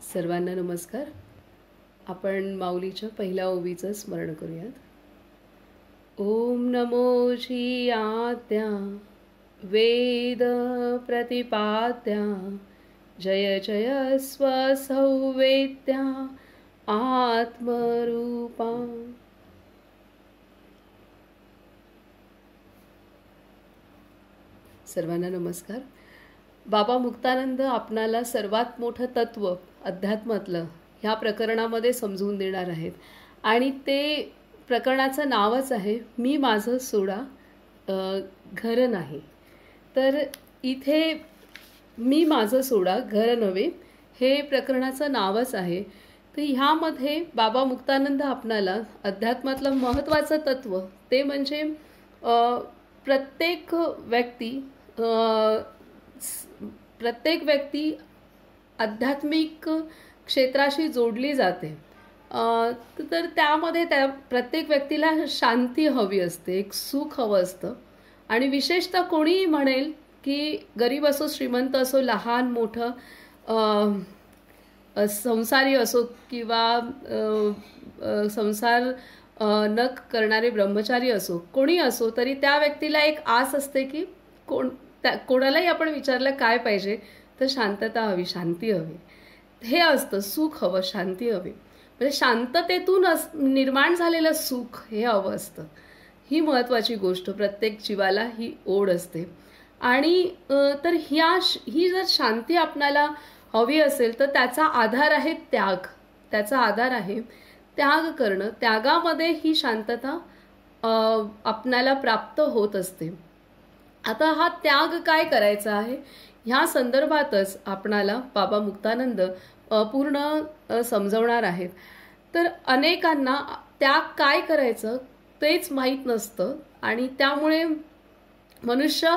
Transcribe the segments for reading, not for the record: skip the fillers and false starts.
सर्वांना नमस्कार. आपण माऊलीच्या पहिल्या ओवीचं स्मरण करूयात. ओम नमोची आद्या वेद प्रतिपाद्या जय जय स्वसंवेद्या आत्मरूपा. सर्वांना नमस्कार. बाबा मुक्तानंद आपणाला सर्वात मोठं तत्व अध्यात्मातलं ह्या प्रकरणामध्ये समजून देणार आहेत. आणि ते प्रकरणाचं नावच आहे मी माझं सोडा घर नाही. तर इथे मी माझं सोडा घर नव्हे हे प्रकरणाचं नावच आहे. तर ह्यामध्ये बाबा मुक्तानंद आपणाला अध्यात्मातलं महत्त्वाचं तत्व ते म्हणजे प्रत्येक व्यक्ती आध्यात्मिक क्षेत्राशी जोडली जाते. तर त्यामध्ये प्रत्येक व्यक्तीला शांती हवी असते, एक सुख हवं असतं. आणि विशेषतः कोणीही म्हणेल की गरीब असो श्रीमंत असो लहान मोठं संसारी असो किंवा संसार न करणारे ब्रह्मचारी असो कोणी असो तरी त्या व्यक्तीला एक आस असते की कोणालाही आपण विचारलं काय पाहिजे तर शांतता हवी, शांती हवी. हे असतं, सुख हवं, शांती हवी. म्हणजे शांततेतून निर्माण झालेलं सुख हे हवं असतं. ही महत्त्वाची गोष्ट, प्रत्येक जीवाला ही ओढ असते. आणि तर ही जर शांती आपणाला हवी असेल तर त्याचा आधार आहे त्याग. त्याचा आधार आहे त्याग करणं. त्यागामध्ये ही शांतता आपणाला प्राप्त होत असते. आता हा त्याग काय करायचा आहे ह्या संदर्भातच आपणाला बाबा मुक्तानंद पूर्ण समजवणार आहेत. तर अनेकांना त्याग काय करायचं तेच माहीत नसतं आणि त्यामुळे मनुष्य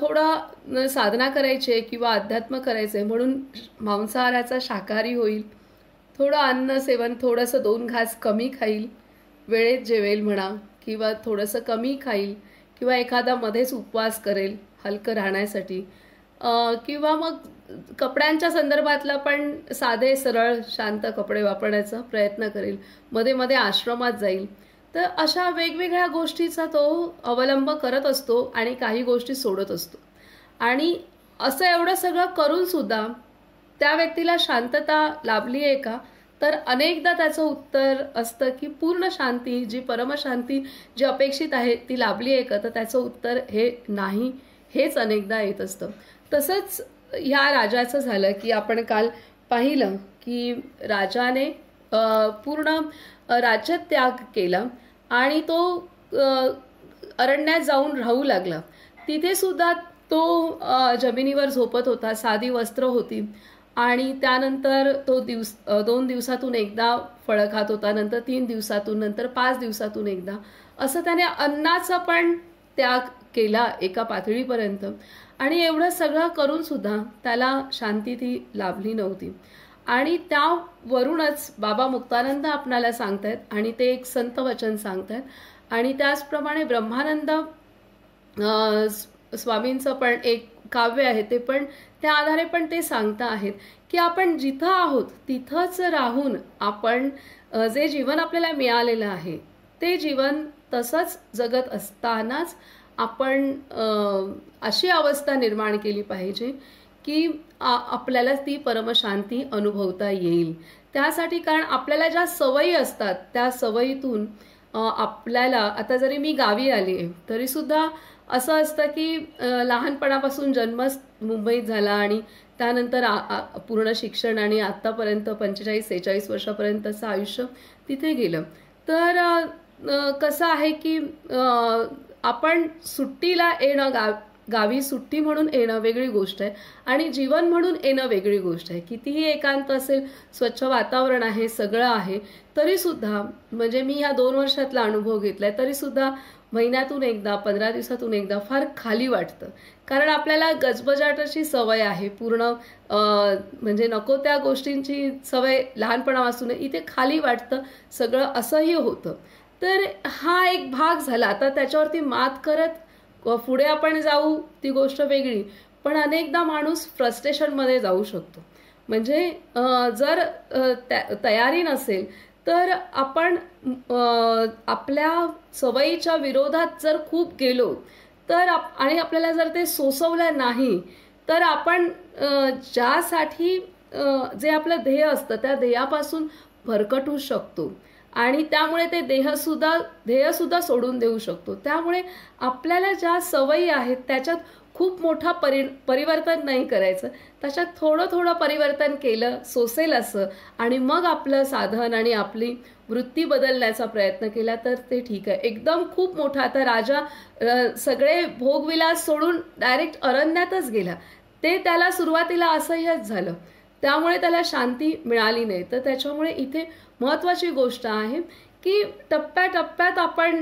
थोडा साधना करायचे किंवा अध्यात्म करायचे म्हणून मांसाहाराचा शाकाहारी होईल, थोडं अन्न सेवन थोडंसं 2 घास कमी खाईल, वेळेत जेवेल म्हणा किंवा थोडंसं कमी खाईल किंवा एखादा मध्येच उपवास करेल हलकं राहण्यासाठी, किंवा मग कपड्यांच्या संदर्भातला पण साधे सरळ शांत कपडे वापरण्याचा प्रयत्न करेल, मध्ये मध्ये आश्रमात जाईल. तर अशा वेगवेगळ्या गोष्टीचा तो अवलंब करत असतो आणि काही गोष्टी सोडत असतो. आणि असं एवढं सगळं करून सुद्धा त्या व्यक्तीला शांतता लाभली आहे का तर अनेकदा त्याचं उत्तर असतं की पूर्ण शांती, जी परमशांती जी अपेक्षित आहे ती लाभली आहे का तर त्याचं उत्तर हे नाही, हेच अनेकदा येत असतं. तसंच ह्या राजाचं झालं की आपण काल पाहिलं की राजाने पूर्ण राज्यत्याग केला आणि तो अरण्यात जाऊन राहू लागला. तिथे सुद्धा तो जमिनीवर झोपत होता, साधी वस्त्र होती आणि त्यानंतर तो 2 दिवसातून एकदा फळं खात होता, नंतर 3 दिवसातून, नंतर 5 दिवसातून एकदा. असं त्याने अन्नाचा पण त्याग केला एका पातळीपर्यंत. आणि एवढं सगळं करून सुद्धा त्याला शांती ती लाभली नव्हती. आणि त्यावरूनच बाबा मुक्तानंद आपणाला सांगतायत आणि ते एक संत वचन सांगतायत. आणि त्याचप्रमाणे ब्रह्मानंद स्वामींचं पण एक काव्य आहे, ते पण त्या आधारे पण ते सांगता आहेत की आपण जिथं आहोत तिथंच राहून आपण जे जीवन आपल्याला मिळालेलं आहे ते जीवन तसंच जगत असतानाच आपण अशी अवस्था निर्माण केली पाहिजे की आपल्याला ती परमशांती अनुभवता येईल. त्यासाठी कारण आपल्याला ज्या सवयी असतात त्या सवयीतून आपल्याला, आता जरी मी गावी आली आहे तरीसुद्धा असं असतं की लहानपणापासून जन्मच मुंबईत झाला आणि त्यानंतर पूर्ण शिक्षण आणि आत्तापर्यंत 45-46 वर्षापर्यंतचं आयुष्य तिथे गेलं. तर कसं आहे की आपण सुट्टीला येणं, गावी सुट्टी म्हणून येणं वेगळी गोष्ट आहे आणि जीवन म्हणून येणं वेगळी गोष्ट आहे. कितीही एकांत असेल, स्वच्छ वातावरण आहे, सगळं आहे, तरीसुद्धा म्हणजे मी ह्या 2 वर्षातला अनुभव घेतलाय, तरीसुद्धा महिन्यातून एकदा, 15 दिवसातून एकदा फार खाली वाटतं. कारण आपल्याला गजबजाटाची सवय आहे पूर्ण, म्हणजे नको त्या गोष्टींची सवय लहानपणापासून. इथे खाली वाटतं सगळं, असंही होतं. तर हा एक भाग झाला. आता त्याच्यावरती मात करत पुढे आपण जाऊ ती गोष्ट वेगळी, पण अनेकदा माणूस फ्रस्ट्रेशनमध्ये जाऊ शकतो. म्हणजे जर तयारी नसेल तर आपण आपल्या सवयीच्या विरोधात जर खूप गेलो तर आणि आपल्याला जर ते सोसवलं नाही तर आपण ज्यासाठी जे आपलं ध्येय असतं त्या ध्येयापासून भरकटू शकतो आणि त्यामुळे ते ध्येयसुद्धा सोडून देऊ शकतो. त्यामुळे आपल्याला ज्या सवयी आहेत त्याच्यात खूप मोठा परिवर्तन नाही करायचं, त्याच्यात थोडं थोडं परिवर्तन केलं सोसेल असं आणि मग आपलं साधन आणि आपली वृत्ती बदलण्याचा प्रयत्न केला तर ते ठीक आहे. एकदम खूप मोठा, आता राजा सगळे भोगविलास सोडून डायरेक्ट अरण्यातच गेला, ते त्याला सुरुवातीला असह्यच झालं, त्यामुळे त्याला शांती मिळाली नाही. तर त्याच्यामुळे इथे महत्त्वाची गोष्ट आहे की टप्प्याटप्प्यात आपण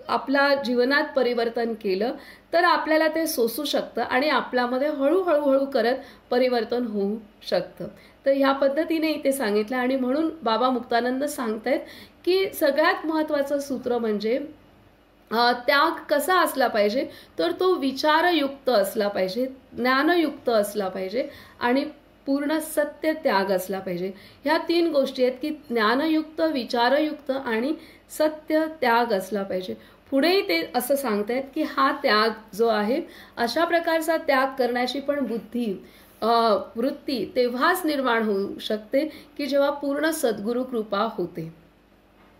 आपल्या जीवनात परिवर्तन केलं तर आपल्याला ते सोसू शकतं आणि आपल्यामध्ये हळूहळू करत परिवर्तन होऊ शकतं. तर ह्या पद्धतीने इथे सांगितलं आणि म्हणून बाबा मुक्तानंद सांगतायत की सगळ्यात महत्त्वाचं सूत्र म्हणजे त्याग कसा असला पाहिजे तर तो विचारयुक्त असला पाहिजे, ज्ञानयुक्त असला पाहिजे आणि पूर्ण सत्य त्याग असला पाहिजे. ह्या 3 गोष्टी आहेत की ज्ञानयुक्त, विचारयुक्त आणि सत्य त्याग असला पाहिजे. पुढेही ते असं सांगतायत की हा त्याग जो आहे अशा प्रकारचा त्याग करण्याची पण बुद्धी वृत्ती तेव्हाच निर्माण होऊ शकते की जेव्हा पूर्ण सद्गुरु कृपा होते,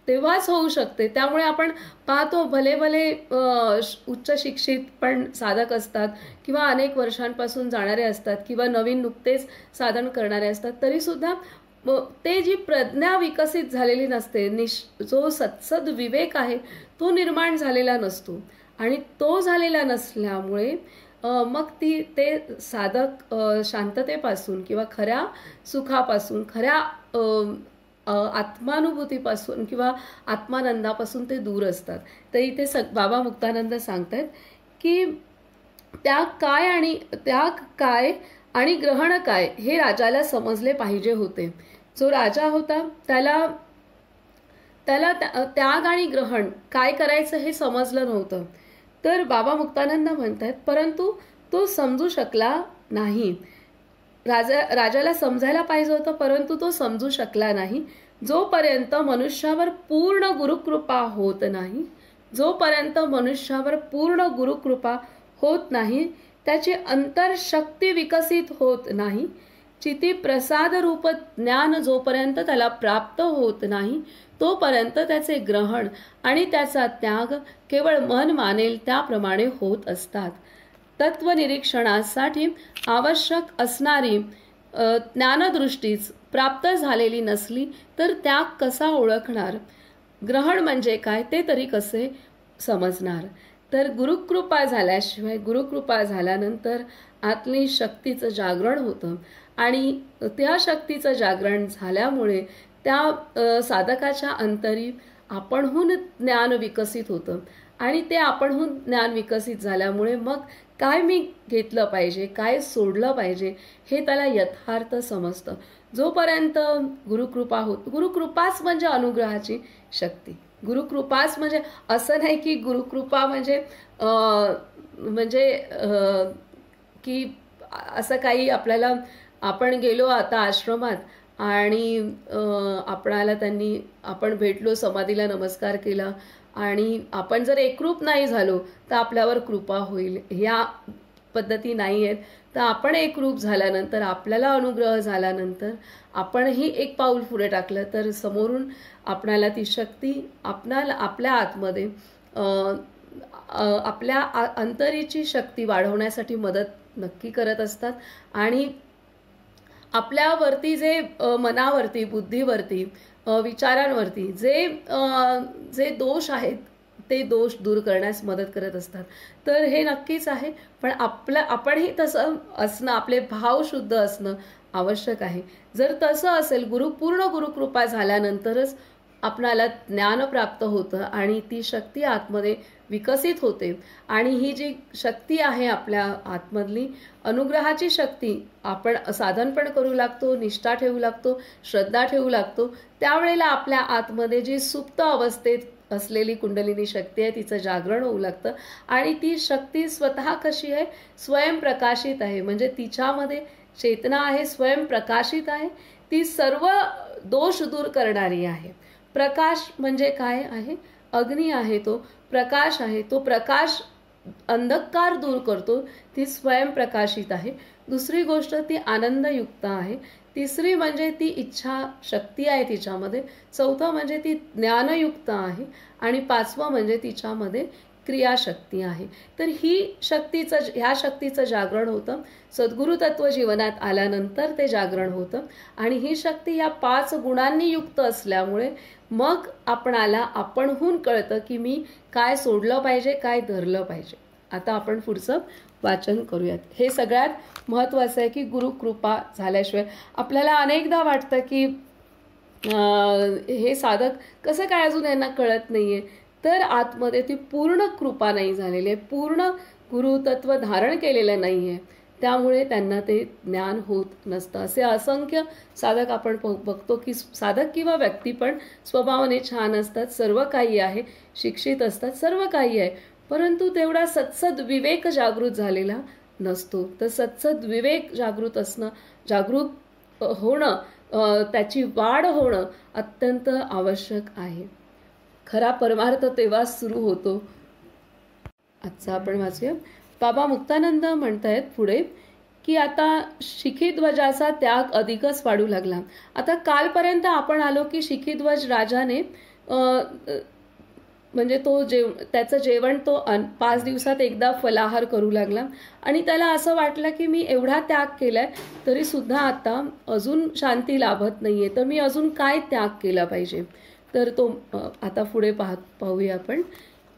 तेव्हाच होऊ शकते. त्यामुळे आपण पाहतो भले भले उच्च शिक्षित पण साधक असतात किंवा अनेक वर्षांपासून जाणारे असतात किंवा नवीन नुकतेच साधन करणारे असतात, तरीसुद्धा ते जी प्रज्ञा विकसित झालेली नसते, जो सत्सद विवेक आहे तो निर्माण झालेला नसतो आणि तो झालेला नसल्यामुळे मग ते साधक शांततेपासून किंवा खऱ्या सुखापासून, खऱ्या आत्मानुभूतीपासून किंवा आत्मानंदापासून ते दूर असतात. तर इथे बाबा मुक्तानंद सांगतात की त्याग काय आणि ग्रहण काय हे राजाला समजले पाहिजे होते. जो राजा होता त्याला त्याग आणि ग्रहण काय करायचं हे समजलं नव्हतं. तर बाबा मुक्तानंद म्हणतात परंतु तो समजू शकला नाही. राजाला समजायला पाहिजे होतं परंतु तो समजू शकला नाही. जोपर्यंत मनुष्यावर पूर्ण गुरुकृपा होत नाही, जोपर्यंत मनुष्यावर पूर्ण गुरुकृपा होत नाही, त्याची अंतरशक्ती विकसित होत नाही, चिती प्रसाद रूप ज्ञान जोपर्यंत त्याला प्राप्त होत नाही तोपर्यंत त्याचे ग्रहण आणि त्याचा त्याग केवळ मन मानेल त्याप्रमाणे होत असतात. तत्वनिरीक्षणासाठी आवश्यक असणारी ज्ञानदृष्टीच प्राप्त झालेली नसली तर त्याग कसा ओळखणार, ग्रहण म्हणजे काय ते तरी कसे समजणार. तर गुरुकृपा झाल्याशिवाय, गुरुकृपा झाल्यानंतर आतली शक्तीचं जागरण होतं आणि त्या शक्तीचं जागरण झाल्यामुळे त्या साधकाच्या अंतरी आपणहून ज्ञान विकसित होतं आणि ते आपणहून ज्ञान विकसित झाल्यामुळे मग काय मी घेतलं पाहिजे, काय सोडलं पाहिजे हे त्याला यथार्थ समजतं. जोपर्यंत गुरुकृपा होत, गुरुकृपाच म्हणजे अनुग्रहाची शक्ती. गुरुकृपाच म्हणजे असं नाही की गुरुकृपा म्हणजे की असं काही आपल्याला, आपण गेलो आता आश्रमात आणि आपण भेटलो, समाधीला नमस्कार केला आणि आपण जर एकरूप नाही झालो तर आपल्यावर कृपा होईल, ह्या पद्धती नाही आहेत. तर आपण एकरूप झाल्यानंतर, आपल्याला अनुग्रह झाल्यानंतर आपणही एक पाऊल पुढे टाकलं तर समोरून आपणाला ती शक्ती आपल्या आतमध्ये आपल्या अंतरीची शक्ती वाढवण्यासाठी मदत नक्की करत असतात आणि आपल्यावरती जे मनावरती, बुद्धीवरती, विचारांवरती जे दोष आहेत ते दोष दूर करण्यास मदत करत असतात. तर हे नक्कीच आहे, पण आपणही तसं असणं, आपले भाव शुद्ध असणं आवश्यक आहे. जर तसं असेल, पूर्ण गुरुकृपा झाल्यानंतरच आपणाला ज्ञान प्राप्त होतं आणि ती शक्ती आतमध्ये विकसित होते आणि ही जी शक्ती आहे आपल्या आतमधली अनुग्रहाची शक्ती, आपण साधन पण करू लागतो, निष्ठा ठेवू लागतो, श्रद्धा ठेवू लागतो. त्यावेळेला आपल्या आतमध्ये जी सुप्त अवस्थेत असलेली कुंडलिनी शक्ती आहे तिचं जागरण होऊ लागतं आणि ती शक्ती स्वतः कशी आहे, स्वयंप्रकाशित आहे. म्हणजे तिच्यामध्ये चेतना आहे, स्वयंप्रकाशित आहे, ती सर्व दोष दूर करणारी आहे. प्रकाश म्हणजे काय आहे? अग्नी आहे, तो प्रकाश आहे, तो प्रकाश अंधकार दूर करतो, ती स्वयंप्रकाशित आहे. दुसरी गोष्ट ती आनंदयुक्त आहे. तिसरी म्हणजे ती इच्छा शक्ती आहे तिच्यामध्ये. चौथं म्हणजे ती ज्ञानयुक्त आहे. आणि पाचवं म्हणजे तिच्यामध्ये क्रियाशक्ती आहे. तर ह्या शक्तीचं जागरण होतं. सद्गुरु तत्व जीवनात आल्यानंतर ते जागरण होतं. आणि ही शक्ती ह्या 5 गुणांनी युक्त असल्यामुळे मग आपणाला आपणहून कळतं की मी काय सोडलं पाहिजे, काय धरलं पाहिजे. आता आपण पुढचं वाचन करूयात. हे सगळ्यात महत्त्वाचं आहे की गुरुकृपा झाल्याशिवाय आपल्याला अनेकदा वाटतं की हे साधक कसं काय अजून यांना कळत नाहीये. तर आतमध्ये ती पूर्ण कृपा नाही झालेली आहे, पूर्ण गुरुतत्व धारण केलेलं नाही आहे, त्यामुळे त्यांना ते ज्ञान होत नसतं. असे असंख्य साधक आपण बघतो की साधक किंवा व्यक्ती पण स्वभावाने छान असतात, सर्व काही आहे, शिक्षित असतात, सर्व काही आहे, परंतु तेवढा सत्सद विवेक जागृत झालेला नसतो. तर सत्सद विवेक जागृत असणं, जागरूक होणं, त्याची वाढ होणं अत्यंत आवश्यक आहे. खरा परमार्थ तेव्हाच सुरू होतो. आजचा आपण वाचूया. बाबा मुक्तानंद म्हणतायत पुढे की आता शिखीध्वजाचा त्याग अधिकच वाढू लागला. आता कालपर्यंत आपण आलो की शिखीध्वज राजाने म्हणजे त्याचं जेवण तो 5 दिवसात एकदा फलाहार करू लागला आणि त्याला असं वाटलं की मी एवढा त्याग केलाय तरी सुद्धा आता अजून शांती लाभत नाहीये, तर मी अजून काय त्याग केला पाहिजे. तर तो आता पुढे पाहूया आपण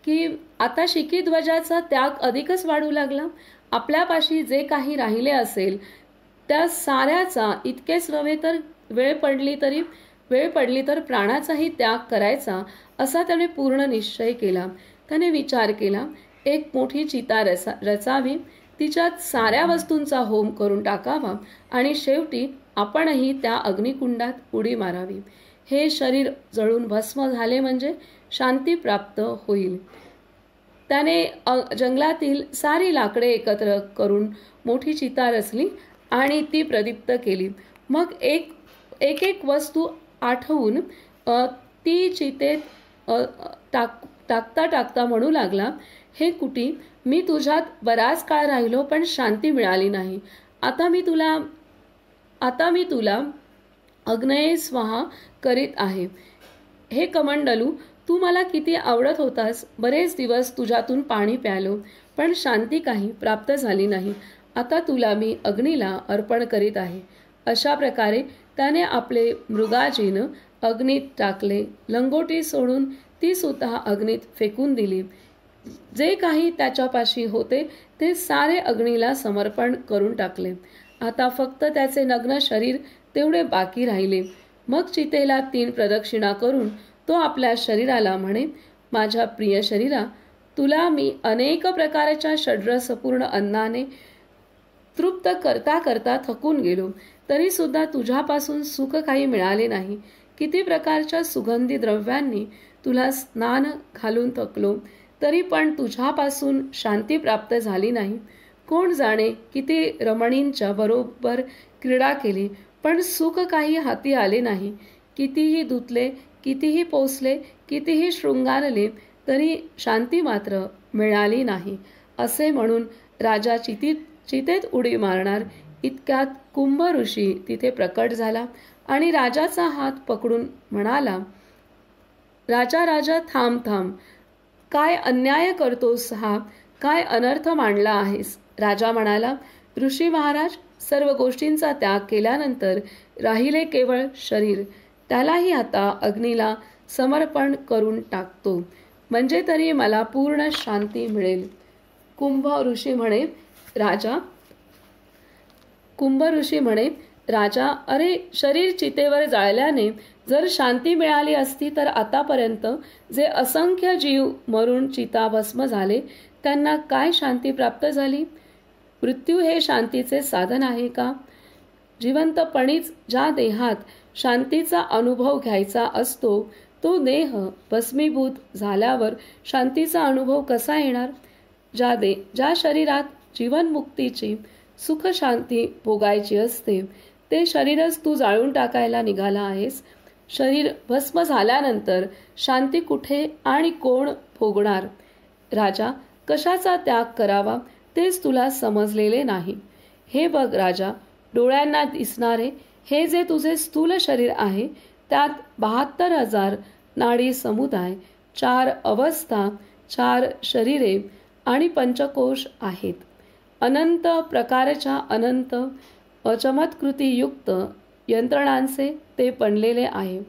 की आता शिखीध्वजाचा त्याग अधिकच वाढू लागला. आपल्यापाशी जे काही राहिले असेल त्या साऱ्याचा, इतकेच नव्हे तर वेळ पडली तर प्राणाचाही त्याग करायचा असा त्याने पूर्ण निश्चय केला. त्याने विचार केला, एक मोठी चिता रचावी, तिच्यात साऱ्या वस्तूंचा होम करून टाकावा आणि शेवटी आपणही त्या अग्निकुंडात उडी मारावी. हे शरीर जळून भस्म झाले म्हणजे शांती प्राप्त होईल. त्याने जंगलातील सारी लाकडे एकत्र करून मोठी चिता रचली आणि ती प्रदीप्त केली. मग एक वस्तू आठवून ती चितेत टाकता म्हणू लागला, हे कुटी, मी तुझ्यात बराच काळ राहिलो पण शांती मिळाली नाही. आता मी तुला अग्नये स्वाहा करीत आहे. हे कमंडलू, तू मला किती आवडत होतास. बरेच दिवस तुझ्यातून पाणी प्यालो पण शांती काही प्राप्त झाली नाही. आता तुला मी अग्नीला अर्पण करीत आहे. अशा प्रकारे त्याने आपले मृगाजीन अग्नीत टाकले. लंगोटी सोडून ती सुद्धा अग्नीत फेकून दिली. जे काही त्याच्यापाशी होते ते सारे अग्नीला समर्पण करून टाकले. आता फक्त त्याचे नग्न शरीर तेवढे बाकी राहिले. मग चितेला 3 प्रदक्षिणा करून तो आपल्या शरीराला म्हणे, माझ्या प्रिय शरीरा, तुला मी अनेक प्रकारच्या षड्रसपूर्ण अन्नाने तृप्त करता करता थकून गेलो, तरी सुद्धा तुझ्यापासून सुख काही मिळाले नाही. किती प्रकारच्या सुगंधी द्रव्यांनी तुला स्नान घालून थकलो, तरी पण तुझ्यापासून शांती प्राप्त झाली नाही. कोण जाणे किती रमणींच्या बरोबर क्रीडा केली पण सुख काही हाती आले नाही. कितीही धुतले, कितीही पोसले, कितीही शृंगारले तरी शांती मात्र मिळाली नाही. असे म्हणून राजा चितेत उडी मारणार इतक्यात कुंभ ऋषी तिथे प्रकट झाला आणि राजाचा हात पकडून म्हणाला, राजा थांब, काय अन्याय करतोस हा, काय अनर्थ मांडला आहेस. राजा म्हणाला, ऋषी महाराज, सर्व गोष्टींचा त्याग केल्यानंतर राहिले केवळ शरीर, त्यालाही आता अग्नीला समर्पण करून टाकतो, म्हणजे तरी मला पूर्ण शांती मिळेल. कुंभ ऋषी म्हणे, राजा, अरे, शरीर चितेवर जाळल्याने जर शांती मिळाली असती तर आतापर्यंत जे असंख्य जीव मरून चिता भस्म झाले त्यांना काय शांती प्राप्त झाली. मृत्यू हे शांतीचे साधन आहे का. जिवंतपणीच ज्या देहात शांतीचा अनुभव घ्यायचा असतो तो देह भस्मीभूत झाल्यावर शांतीचा अनुभव कसा येणार. ज्या शरीरात जीवनमुक्तीची सुख शांती भोगायची असते ते शरीरच तू जाळून टाकायला निघाला आहेस. शरीर भस्म झाल्यानंतर शांती कुठे आणि कोण भोगणार? राजा, कशाचा त्याग करावा तेच तुला समजलेले नाही. हे बघ राजा, डोळ्यांना दिसणारे हे जे तुझे स्थूल शरीर आहे त्यात 72,000 नाडी समुदाय, 4 अवस्था, 4 शरीरे आणि पंचकोश आहेत. अनंत प्रकारच्या अनंत चमत्कृतीयुक्त यंत्रणांचे ते बनलेले आहे.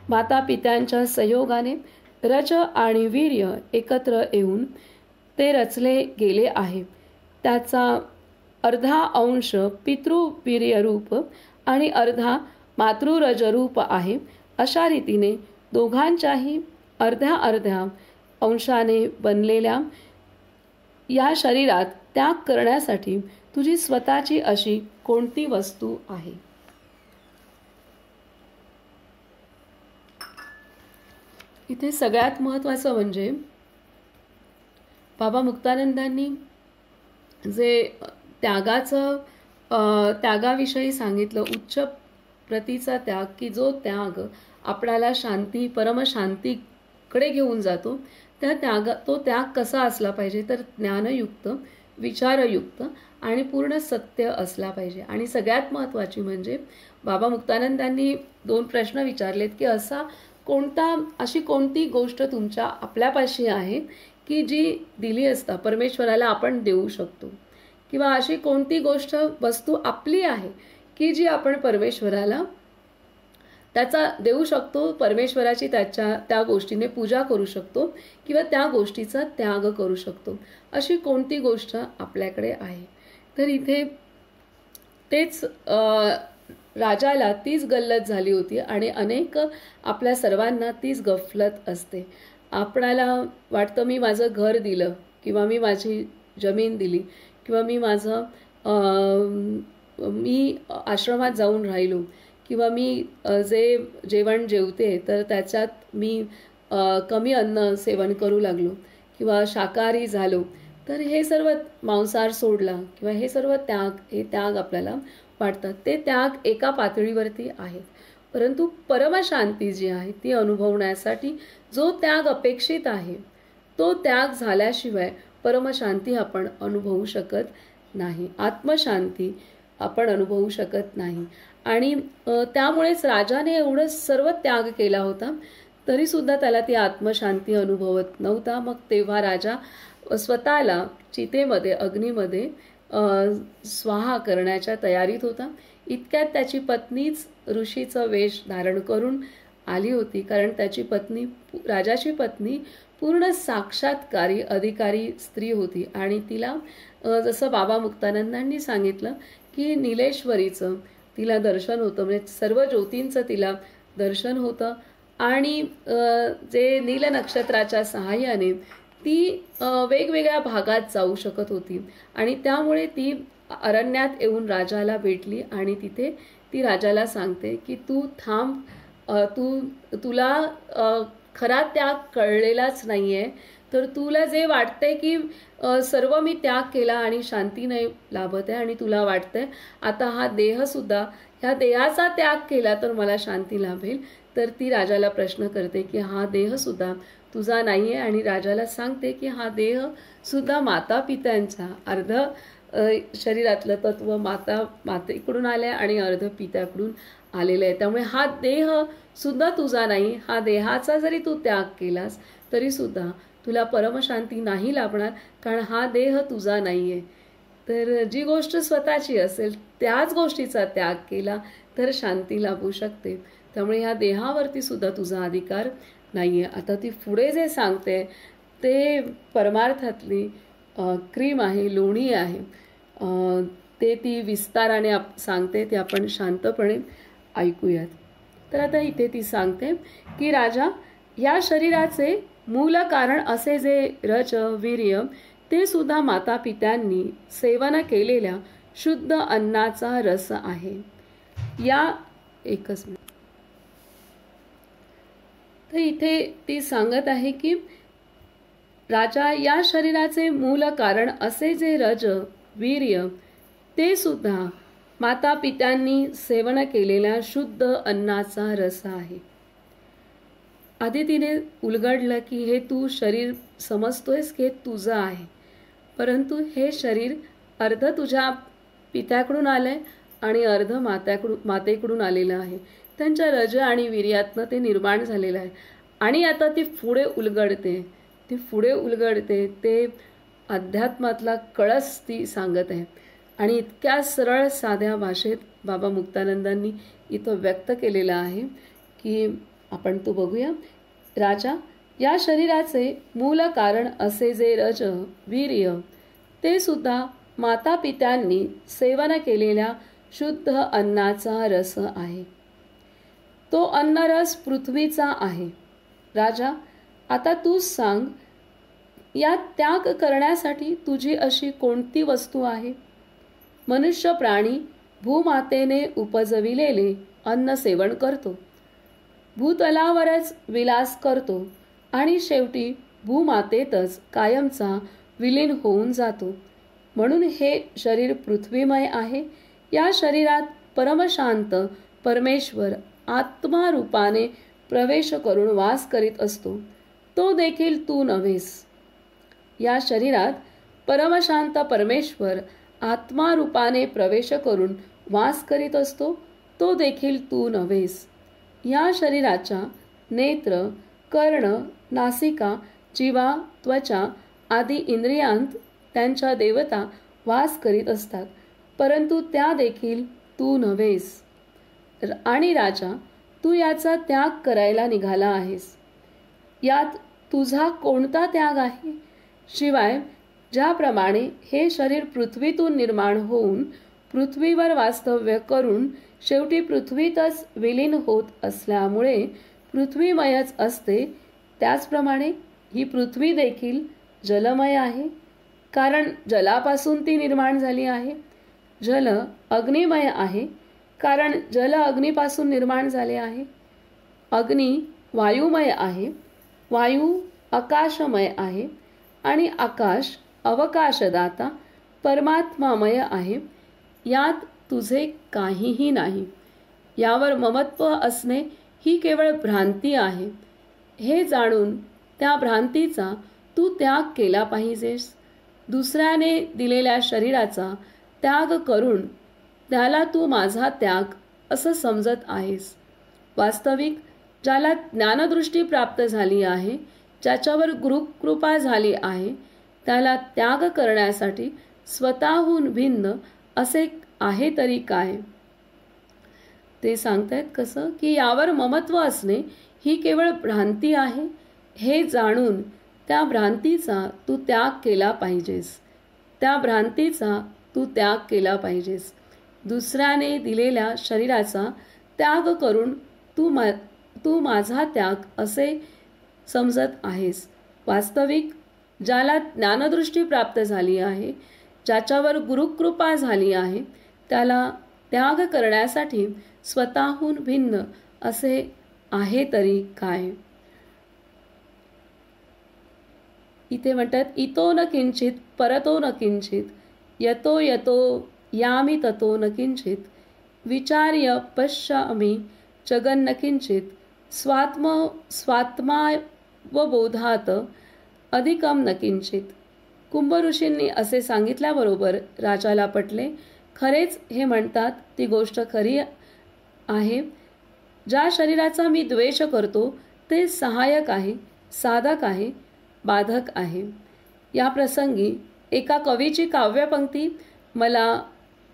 माता पित्यांच्या सहयोगाने रज आणि वीर्य एकत्र येऊन ते रचले गेले आहे. त्याचा अर्धा अंश पितृवीर्यरूप आणि अर्धा मातृरजरूप आहे. अशा रीतीने दोघांच्याही अर्ध्या अर्ध्या अंशाने बनलेल्या या शरीरात त्याग करण्यासाठी तुझी स्वतःची अशी कोणती वस्तू आहे? इथे सगळ्यात महत्त्वाचं म्हणजे बाबा मुक्तानंदांनी जे त्यागाविषयी सांगितलं, उच्च प्रतीचा त्याग, की जो त्याग आपल्याला शांती परमशांतीकडे घेऊन जातो. तो त्याग कसा असला पाहिजे तर ज्ञानयुक्त, विचारयुक्त आणि पूर्ण सत्य असला पाहिजे. आणि सगळ्यात महत्त्वाची म्हणजे बाबा मुक्तानंदांनी 2 प्रश्न विचारलेत, की अशी कोणती गोष्ट आपल्यापाशी आहे की जी दिली असता परमेश्वराला आपण देऊ शकतो, किंवा अशी कोणती वस्तू आपली आहे की जी आपण परमेश्वराला त्याचा देऊ शकतो, परमेश्वराची त्या गोष्टीने पूजा करू शकतो किंवा त्या गोष्टीचा त्याग करू शकतो. अशी कोणती गोष्ट आपल्याकडे आहे? तर इथे तेच राजाला तीच गल्लत झाली होती आणि आपल्या सर्वांना तीच गफलत असते. आपणाला वाटतं मी माझं घर दिलं किंवा मी माझी जमीन दिली किंवा मी आश्रमात जाऊन राहिलो किंवा मी जे जेवण जेवते तर त्याच्यात मी कमी अन्न सेवन करू लागलो किंवा शाकाहारी झालो, तर हे सर्व मांसाहार सोडला किंवा हे सर्व त्याग आपल्याला वाटतात. ते त्याग एका पातळीवरती आहेत, परंतु परमशांती जी आहे ती अनुभवण्यासाठी जो त्याग अपेक्षित आहे तो त्याग झाल्याशिवाय परमशांती आपण अनुभवू शकत नाही, आत्मशांती आपण अनुभवू शकत नाही. आणि त्यामुळेच राजाने एवढं सर्व त्याग केला होता तरीसुद्धा त्याला ती आत्मशांती अनुभवत नव्हता. मग तेव्हा राजा स्वतःला चितेमध्ये अग्नीमध्ये स्वाहा करण्याच्या तयारीत होता. इतक्यात त्याची पत्नीच ऋषीचं वेश धारण करून आली होती, कारण राजाची पत्नी पूर्ण साक्षात्कारी अधिकारी स्त्री होती आणि तिला जसं बाबा मुक्तानंदांनी सांगितलं की नीलेश्वरीचं तिला दर्शन होतं, म्हणजे सर्व ज्योतींचं तिला दर्शन होतं आणि जे नील नक्षत्राच्या सहाय्याने ती वेगवेगळ्या भागात जाऊ शकत होती आणि त्यामुळे ती अरण्यात येऊन राजाला भेटली आणि तिथे ती राजाला सांगते की तू थांब, तुला खरा त्याग कळलेलाच नाही आहे, तर तुला जे वाटतंय की सर्व मी त्याग केला आणि शांती नाही लाभत आहे आणि तुला वाटतंय आता हा देहसुद्धा, ह्या देहाचा त्याग केला तर मला शांती लाभेल, तर ती राजाला प्रश्न करते की हा देहसुद्धा तुझा नाही आहे आणि राजाला सांगते की हा देहसुद्धा माता पित्यांचा, अर्ध शरीरातलं तत्व मातेकडून आलं आहे आणि अर्ध पित्याकडून आलेलं आहे. त्यामुळे हा देहसुद्धा तुझा नाही, हा देहाचा जरी तू त्याग केलास तरीसुद्धा तुला परमशांती नाही लाभणार, कारण हा देह तुझा नाही आहे. तर जी गोष्ट स्वतःची असेल त्याच गोष्टीचा त्याग केला तर शांती लाभू शकते. त्यामुळे ह्या देहावरती सुद्धा तुझा अधिकार नाही आहे. आता ती पुढे जे सांगते ते परमार्थातली क्रीम आहे, लोणी आहे, ते ती विस्ताराने सांगते, ते आपण शांतपणे ऐकूयात. तर आता इथे ती सांगते की राजा, या शरीराचे मूल कारण असे जे रज वीर्य ते सुद्धा माता पित्यांनी सेवन केलेल्या शुद्ध अन्नाचा रस आहे. एकच मिनिट. तर इथे ती सांगत आहे की राजा, या शरीराचे मूल कारण असे जे रज वीर्य ते सुद्धा माता पित्यांनी सेवन केलेल्या शुद्ध अन्नाचा रस आहे. आधी तिने उलगडलं की हे तू शरीर समजतोयस की हे तुझं आहे, परंतु हे शरीर अर्ध तुझ्या पित्याकडून आलंय आणि अर्ध मातेकडून आलेलं आहे. त्यांच्या रज आणि वीर्यातनं ते निर्माण झालेलं आहे. आणि आता ती पुढे उलगडते ते अध्यात्मातला कळस ती सांगत आहे. आणि इतक्या सरळ साध्या भाषेत बाबा मुक्तानंदांनी इथं व्यक्त केलेलं आहे की आपण तो बघूया. राजा, या शरीराचे मूल कारण असे जे रज वीर्य ते सुद्धा माता पित्यांनी सेवन केलेल्या शुद्ध अन्नाचा रस आहे. तो अन्नरस पृथ्वीचा आहे. राजा, आता तूच सांग, या त्याग करण्यासाठी तुझी अशी कोणती वस्तू आहे? मनुष्य प्राणी भूमातेने उपजविलेले अन्न सेवन करतो, भूतलावरच विलास करतो आणि शेवटी भूमातेतच कायमचा विलीन होऊन जातो. म्हणून हे शरीर पृथ्वीमय आहे. या शरीरात परमशांत परमेश्वर आत्मारूपाने प्रवेश करून वास करीत असतो. तो देखील तू नव्हेस. या शरीरात परमशांत परमेश्वर आत्मारूपाने प्रवेश करून वास करीत असतो. तो देखील तू नव्हेस. या शरीराच्या नेत्र, कर्ण, नासिका, जिव्हा, त्वचा आदी इंद्रियांत त्यांच्या देवता वास करीत असतात, परंतु त्या देखील तू नव्हेस. आणि राजा, तू याचा त्याग करायला निघाला आहेस. यात तुझा कोणता त्याग आहे? शिवाय ज्याप्रमाणे हे शरीर पृथ्वीतून निर्माण होऊन पृथ्वीवर वास्तव्य करून शेवटी पृथ्वीतच विलीन होत असल्यामुळे पृथ्वीमयच असते, त्याचप्रमाणे ही पृथ्वी देखील जलमय आहे, कारण जलापासून ती निर्माण झाली आहे. जल अग्निमय आहे, कारण जल अग्नीपासून निर्माण झाले आहे. अग्नी वायुमय आहे, वायू आकाशमय आहे आणि आकाश अवकाशदाता परमात्मामय आहे. यात तुझे काहीही नाही. यावर ममत्व असणे ही केवळ भ्रांती आहे. हे जाणून त्या भ्रांतीचा तू त्याग केला पाहिजेस. दुसऱ्याने दिलेल्या शरीराचा त्याग करून त्याला तू माझा त्याग असं समजत आहेस. वास्तविक ज्याला ज्ञानदृष्टी प्राप्त झाली आहे, ज्याच्यावर गुरुकृपा झाली आहे, त्याला त्याग करण्यासाठी स्वतःहून भिन्न असे आहे तरी काय? ते सांगतायत कसं की यावर ममत्व असणे ही केवळ भ्रांती आहे. हे जाणून त्या भ्रांतीचा तू त्याग केला पाहिजेस. त्या भ्रांतीचा तू त्याग केला पाहिजेस. दुसऱ्याने दिलेल्या शरीराचा त्याग करून तू माझा त्याग असे समजत आहेस. वास्तविक ज्याला ज्ञानदृष्टी प्राप्त झाली आहे, ज्याच्यावर गुरुकृपा झाली आहे, त्याला त्याग करण्यासाठी स्वतःहून भिन्न असे आहे तरी काय? इथे म्हणतात, इतो न किंचित परतो न किंचित, यतो यतो यामी ततो न किंचित, विचार्य पश्यामि जगन्न किंचित, स्वात्मावबोधात अधिकम न किंचित. कुंभ ऋषींनी असे सांगितल्याबरोबर राजाला पटले. खरेच हे म्हणतात ती गोष्ट खरी आहे. ज्या शरीराचा मी द्वेष करतो ते सहाय्यक आहे, साधक आहे, बाधक आहे. या प्रसंगी एका कवीची काव्यपंक्ती मला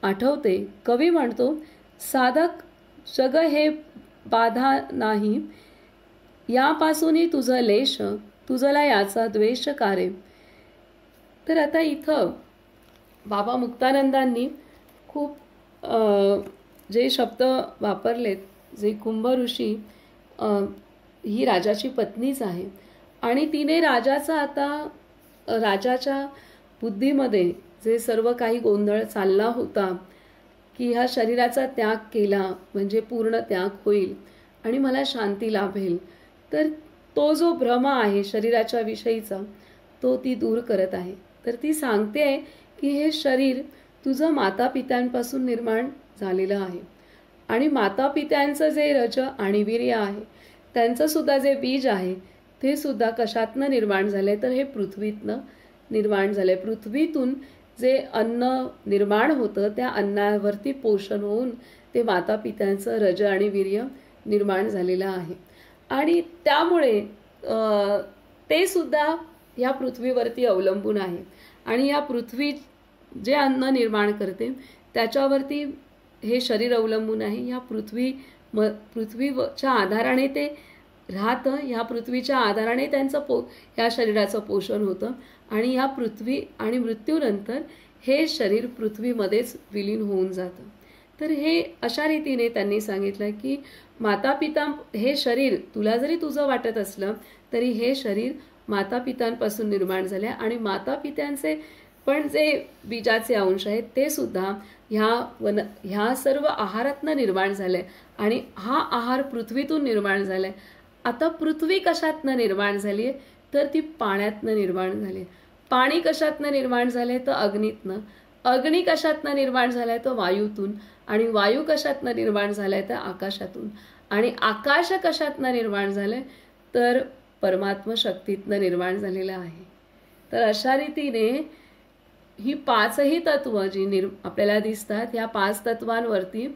आठवते. कवी म्हणतो, साधक जग हे बाधा नाही, यापासूनही तुझं लेश, तुझला याचा द्वेष कारे. तर आता इथं बाबा मुक्तानंदांनी खूप जे शब्द वापरलेत, जे कुंभ ऋषी ही राजाची पत्नीच आहे आणि तिने राजाच्या बुद्धीमध्ये जे सर्व काही गोंधळ चालला होता की ह्या शरीराचा त्याग केला म्हणजे पूर्ण त्याग होईल आणि मला शांती लाभेल, तर तो जो भ्रम आहे शरीराच्या विषयीचा तो ती दूर करत आहे. तर ती सांगते की हे शरीर तुझं मातापित्यांपासून निर्माण झालेलं आहे. आणि मातापित्यांचं जे रज आणि वीर्य आहे, त्यांचं सुद्धा जे बीज आहे ते सुद्धा कशातनं निर्माण झाले, तर हे पृथ्वीतनं निर्माण झाले. पृथ्वीतून जे अन्न निर्माण होतं त्या अन्नावरती पोषण होऊन ते मातापित्यांचं रज आणि वीर्य निर्माण झालेलं आहे. आणि त्यामुळे ते सुद्धा ह्या पृथ्वीवरती अवलंबून आहे. आणि या पृथ्वी जे अन्न निर्माण करते त्याच्यावरती हे शरीर अवलंबून आहे. ह्या पृथ्वीच्या आधाराने ते राहतं. ह्या पृथ्वीच्या आधाराने त्यांचं ह्या शरीराचं पोषण होतं. आणि ह्या पृथ्वी आणि मृत्यूनंतर हे शरीर पृथ्वीमध्येच विलीन होऊन जातं. तर हे अशा रीतीने त्यांनी सांगितलं की मातापिता, हे शरीर तुला जरी तुझं वाटत असलं तरी हे शरीर मातापित्यांपासून निर्माण झाले. आणि मातापित्यांचे पण जे बीजाचे अंश आहेत ते सुद्धा ह्या सर्व आहारातनं निर्माण झाले. आणि हा आहार पृथ्वीतून निर्माण झालाय. आता पृथ्वी कशातनं निर्माण झाली आहे, तर ती पाण्यातनं निर्माण झाली. पाणी कशातनं निर्माण झाले, तर अग्नीतनं. अग्नी कशातनं निर्माण झालाय, तर वायूतून. आणि वायू कशातनं निर्माण झालाय, तर आकाशातून. आणि आकाश कशातनं निर्माण झालंय, तर परमात्मा शक्तीतनं निर्माण झालेलं आहे. तर अशा रीतीने ही पाचही तत्व जी आपल्याला दिसतात, ह्या 5 तत्वांवरती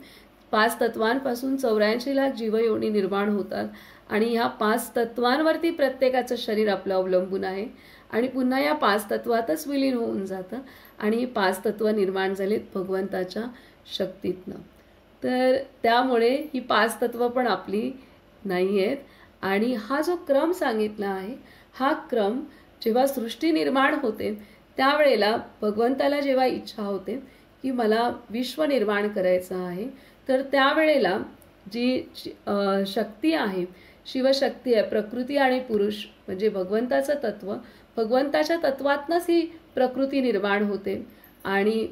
5 तत्वांपासून 84 लाख जीवयोनी निर्माण होतात. आणि ह्या 5 तत्वांवरती प्रत्येकाचं शरीर आपलं अवलंबून आहे. आणि पुन्हा या 5 तत्वातच विलीन होऊन जातं. आणि ही 5 तत्व निर्माण झालीत भगवंताच्या शक्तीतनं. तर त्यामुळे ही 5 तत्व पण आपली नाही आहेत. आणि हा जो क्रम सांगितला आहे, हा क्रम जेव्हा सृष्टी निर्माण होते त्यावेळेला भगवंताला जेव्हा इच्छा होते की मला विश्व निर्माण करायचं आहे, तर त्यावेळेला जी शक्ती आहे, शिवशक्ती आहे, प्रकृती आणि पुरुष म्हणजे भगवंताचं तत्व, भगवंताच्या तत्वातनंच ही प्रकृती निर्माण होते. आणि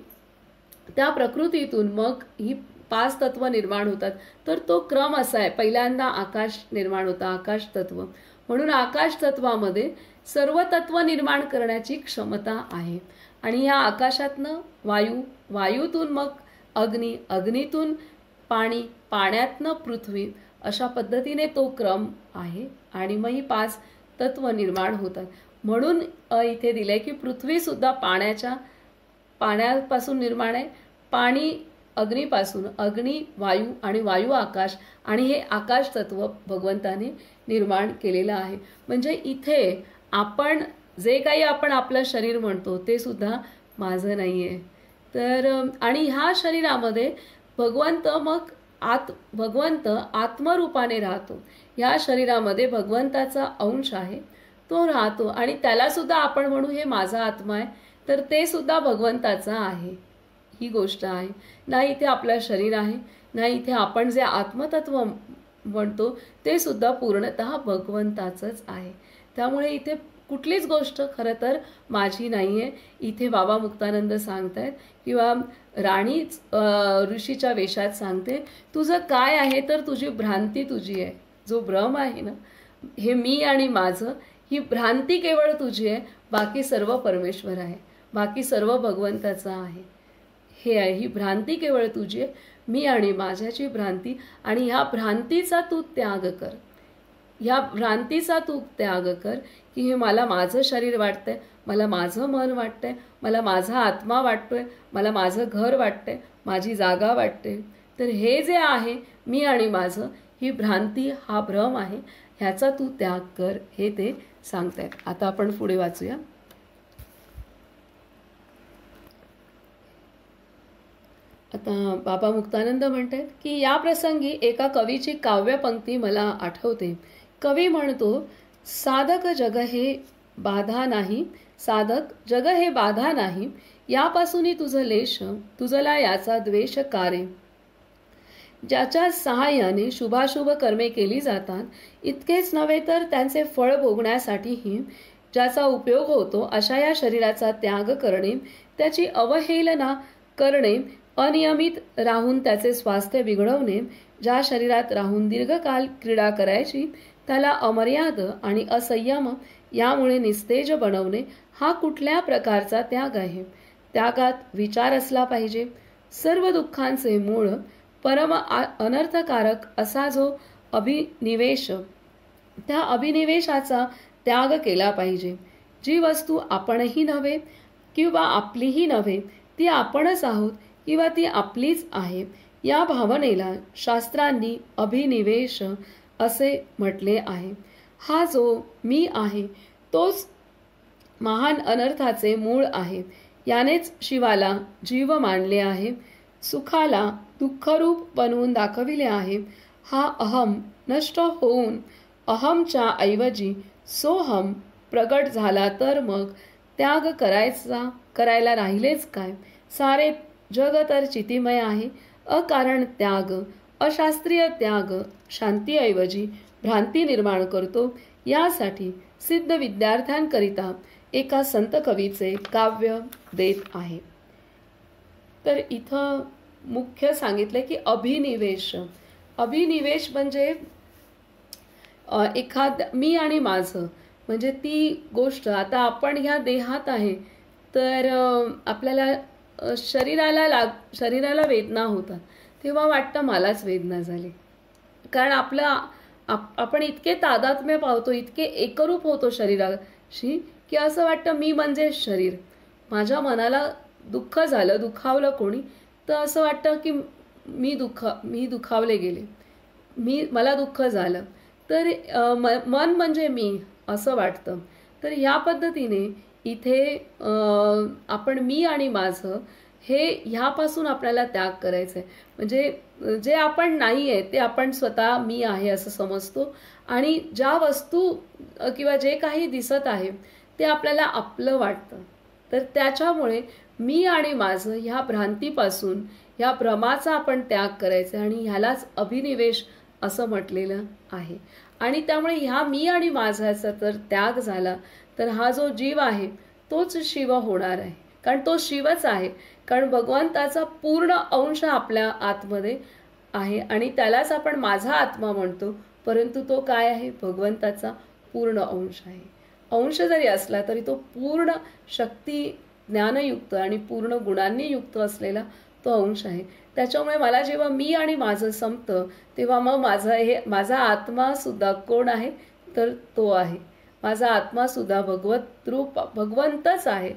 त्या प्रकृतीतून मग ही 5 तत्व निर्माण होतात. तर तो क्रम असा आहे, पहिल्यांदा आकाश निर्माण होतं, आकाश तत्व. म्हणून आकाश तत्वामध्ये सर्व तत्व निर्माण करण्याची क्षमता आहे. आणि या आकाशातनं वायू, वायूतून मग अग्नी, अग्नीतून पाणी, पाण्यातनं पृथ्वी, अशा पद्धतीने तो क्रम आहे. आणि मग ही 5 तत्व निर्माण होतात. म्हणून इथे दिलंय की पृथ्वी सुद्धा पाण्यापासून निर्माण आहे. पाणी अग्नीपासून, अग्नी वायू आणि वायू आकाश. आणि हे आकाश तत्व भगवंताने निर्माण केलेलं आहे. म्हणजे इथे आपण जे काही आपण आपलं शरीर म्हणतो ते सुद्धा माझं नाही आहे. तर आणि ह्या शरीरामध्ये भगवंत आत्मरूपाने राहतो. या शरीरामध्ये भगवंताचा अंश आहे, तो राहतो. आणि त्याला सुद्धा आपण म्हणू हे माझा आत्मा आहे, तर ते सुद्धा भगवंताचा आहे. ही गोष्ट आहे. नाही इथे आपलं शरीर आहे, नाही इथे आपण जे आत्मतत्व म्हणतो ते सुद्धा पूर्णतः भगवंताचंच आहे. त्यामुळे इथे कुठलीच गोष्ट खरं तर माझी नाही आहे. इथे बाबा मुक्तानंद सांगतायत किंवा राणीच ऋषीच्या वेशात सांगते, तुझं काय आहे तर तुझी भ्रांती तुझी आहे. जो भ्रम आहे ना, हे मी आणि माझं, ही भ्रांती केवळ तुझी आहे. बाकी सर्व परमेश्वर आहे, बाकी सर्व भगवंताचं आहे. हे आहे, ही भ्रांती केवळ तुझी आहे, मी आणि माझ्याची भ्रांती. आणि ह्या भ्रांतीचा तू त्याग कर. ह्या भ्रांतीचा तू त्याग कर की हे मला माझं शरीर वाटतंय, मला माझं मन वाटतंय, मला माझा आत्मा वाटतोय, मला माझं घर वाटतंय, माझी जागा वाटते. तर हे जे आहे मी आणि माझं, ही भ्रांती, हा भ्रम आहे, ह्याचा तू त्याग कर, हे ते सांगतायत. आता आपण पुढे वाचूया. आता बाबा मुक्तानंद म्हणतात की या प्रसंगी एका कवीची काव्यपंक्ती मला आठवते. कवी म्हणतो, साधक जग हे बाधा नाही, साधक जग हे बाधा नाही, यापासूनही तुझं लेश, तुझला याचा द्वेष कारे. ज्याच्या सहाय्याने शुभाशुभ कर्मे केली जातात, इतकेच नव्हे तर त्यांचे फळ भोगण्यासाठीही ज्याचा उपयोग होतो, अशा या शरीराचा त्याग करणे, त्याची अवहेलना करणे, अनियमित राहून त्याचे स्वास्थ्य बिघडवणे, ज्या शरीरात राहून दीर्घकाल क्रीडा करायची त्याला अमर्याद आणि असंयम यामुळे निस्तेज बनवणे, हा कुठल्या प्रकारचा त्याग आहे. त्यागात विचार असला पाहिजे. सर्व दुःखांचे मूळ परम अनर्थकारक असा जो अभिनिवेश, त्या अभिनिवेशाचा त्याग केला पाहिजे. जी वस्तू आपणही नव्हे किंवा आपलीही नव्हे, ती आपणच आहोत किंवा ती आपलीच आहे, या भावनेला शास्त्रांनी अभिनिवेश असे म्हटले आहे. हा जो मी आहे तोच महान अनर्थाचे मूळ आहे. यानेच शिवाला जीव मानले आहे. सुखाला दुःखरूप बनवून दाखविले आहे. हा अहम नष्ट होऊन अहमच्या ऐवजी सोहम प्रगट झाला तर मग त्याग करायला राहिलेच काय. सारे जग तर चितिमय आहे. अकारण त्याग, अशास्त्रीय त्याग शांतीऐवजी भ्रांती निर्माण करतो. यासाठी सिद्ध विद्यार्थ्यांकरिता एका संत कवीचे काव्य देत आहे. तर इथं मुख्य सांगितले की अभिनिवेश. अभिनिवेश म्हणजे मी आणि माझं, म्हणजे ती गोष्ट. आता आपण ह्या देहात आहे तर आपल्याला शरीराला वेदना होतात, तेव्हा वाटतं मलाच वेदना झाली. कारण आपण इतके तादात्म्य पावतो, इतके एकरूप होतो शरीराशी, की असं वाटतं मी म्हणजे शरीर. माझ्या मनाला दुःख झालं, दुखावलं कोणी, तर असं वाटतं की मी दुखावले गेले, मला दुःख झालं, तर मन म्हणजे मी असं वाटतं. तर ह्या पद्धतीने इथे आपण मी आणि माझं हे ह्यापासून आपल्याला त्याग करायचं आहे. म्हणजे जे आपण नाही आहे ते आपण स्वतः मी आहे असं समजतो, आणि ज्या वस्तू किंवा जे काही दिसत आहे ते आपल्याला आपलं वाटतं. तर त्याच्यामुळे मी आणि माझं ह्या भ्रांतीपासून, ह्या भ्रमाचा आपण त्याग करायचा, आणि ह्यालाच अभिनिवेश असं म्हटलेलं आहे. आणि त्यामुळे ह्या मी आणि माझाचा तर त्याग झाला तर हा जो जीव आहे तोच शिव होणार आहे. कारण तो शिवच आहे, कारण भगवंताचा पूर्ण अंश आपल्या आतमध्ये आहे, आणि त्यालाच आपण माझा आत्मा म्हणतो. परंतु तो काय आहे? भगवंताचा पूर्ण अंश आहे. अंश जरी असला तरी तो पूर्ण शक्ती, ज्ञानयुक्त आणि पूर्ण गुणांनी युक्त असलेला तो अंश आहे. त्याच्यामुळे मला जेव्हा मी आणि माझं संपतं तेव्हा मग माझा आत्मा सुद्धा कोण आहे? तर तो आहे. माझा आत्मा सुद्धा भगवत रूप, भगवंतच आहे,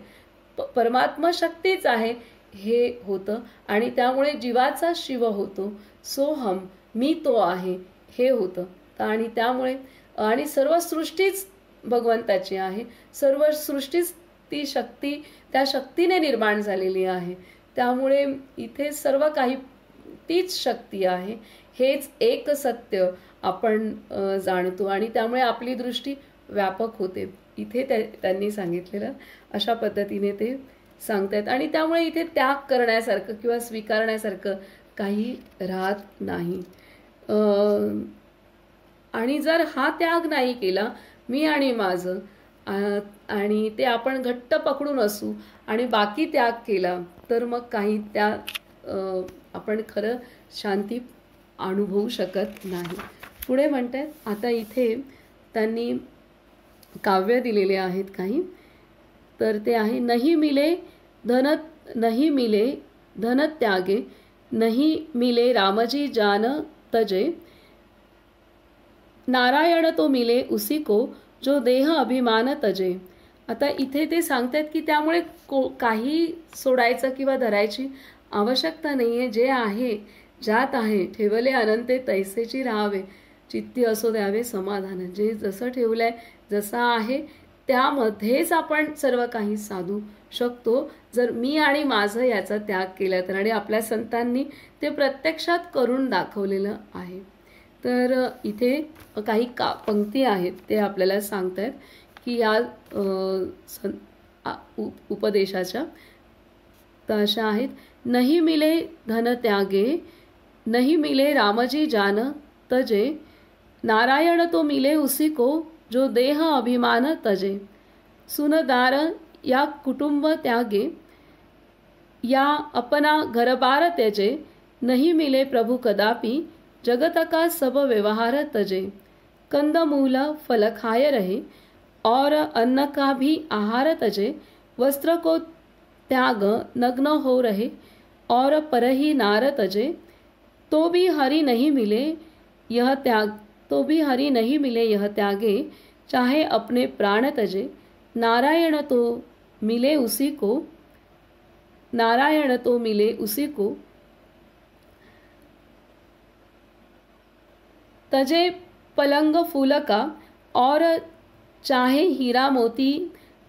परमात्मा शक्तीच आहे हे होतं. आणि त्यामुळे जीवाचा शिव होतो. सोहम, मी तो आहे हे होतं. आणि त्यामुळे आणि सर्व सृष्टीच भगवंताची आहे. सर्व सृष्टीच ती शक्ती, त्या शक्तीने निर्माण झालेली आहे. त्यामुळे इथे सर्व काही तीच शक्ती आहे, हेच एक सत्य आपण जाणतो, आणि त्यामुळे आपली दृष्टी व्यापक होते. इथे त्यांनी सांगितलेलं अशा पद्धतीने ते सांगतात. आणि त्यामुळे इथे त्याग करण्यासारखं किंवा स्वीकारण्यासारखं काही राहत नाही. आणि जर हा त्याग नाही केला, मी आणि माझं, आणि ते आपण घट्ट पकडून असू आणि बाकी त्याग केला, तर मग काही आपण खरं शांती अनुभवू शकत नाही. पुढे म्हणतात, आता इथे त्यांनी काव्य दिलेले आहेत काही. तर ते आहे, नहीं मिले धन त्यागे, नहीं मिले रामजी जान तजे, नारायण तो मिले उसी को जो देह अभिमान तजे. आता इथे ते सांगतात की त्यामुळे काही सोडायचं किंवा धरायची आवश्यकता नाही आहे. जे आहे, ज्यात आहे ठेवले अनंते तैसेची राहावे, चित्ती असो द्यावे समाधान. जे जसं ठेवलंय, जसं आहे त्यामध्येच आपण सर्व काही साधू शकतो, जर मी आणि माझं याचा त्याग केला तर. आणि आपल्या संतांनी ते प्रत्यक्षात करून दाखवलेलं आहे. तर इथे काही पंक्ती आहेत ते आपल्याला सांगतात की या उपदेशाच्या. तर अशा आहेत, नहीं मिले धन त्यागे, नहीं मिले रामजी जान तजे, नारायण तो मिले उसी को जो देह अभिमान तजे, सुनदार या कुटुंब त्यागे, या अपना घरबार त्यजे, नहीं मिले प्रभु कदापि, जगत का सब व्यवहार तजे, कंदमूल फल खाए रहे और अन्न का भी आहार तजे, वस्त्र को त्याग नग्न हो रहे और परही नार तजे, तो भी हरि नहीं मिले यह त्याग, तो भी हरि नहीं मिले यह त्यागे, चाहे अपने प्राण तजे। नारायण तो मिले उसी को, नारायण तो मिले उसी को, तजे पलंग फूल का और चाहे हीरा मोती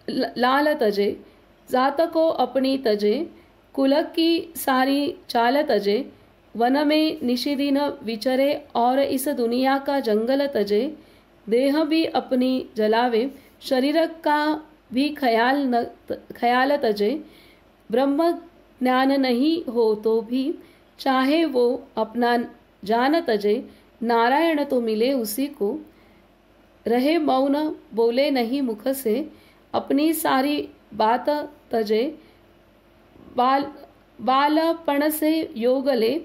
लाल तजे। जात को अपनी तजे, कुलक की सारी चाल तजे। वन में निशिदिन विचरे और इस दुनिया का जंगल तजे। देह भी अपनी जलावे, शरीर का भी ख्याल तजे। ब्रह्म ज्ञान नहीं हो तो भी चाहे वो अपना जान तजे। नारायण तो मिले उसी को, रहे मौन बोले नहीं मुख से। अपनी सारी बात तजे, बालपण से योग ले।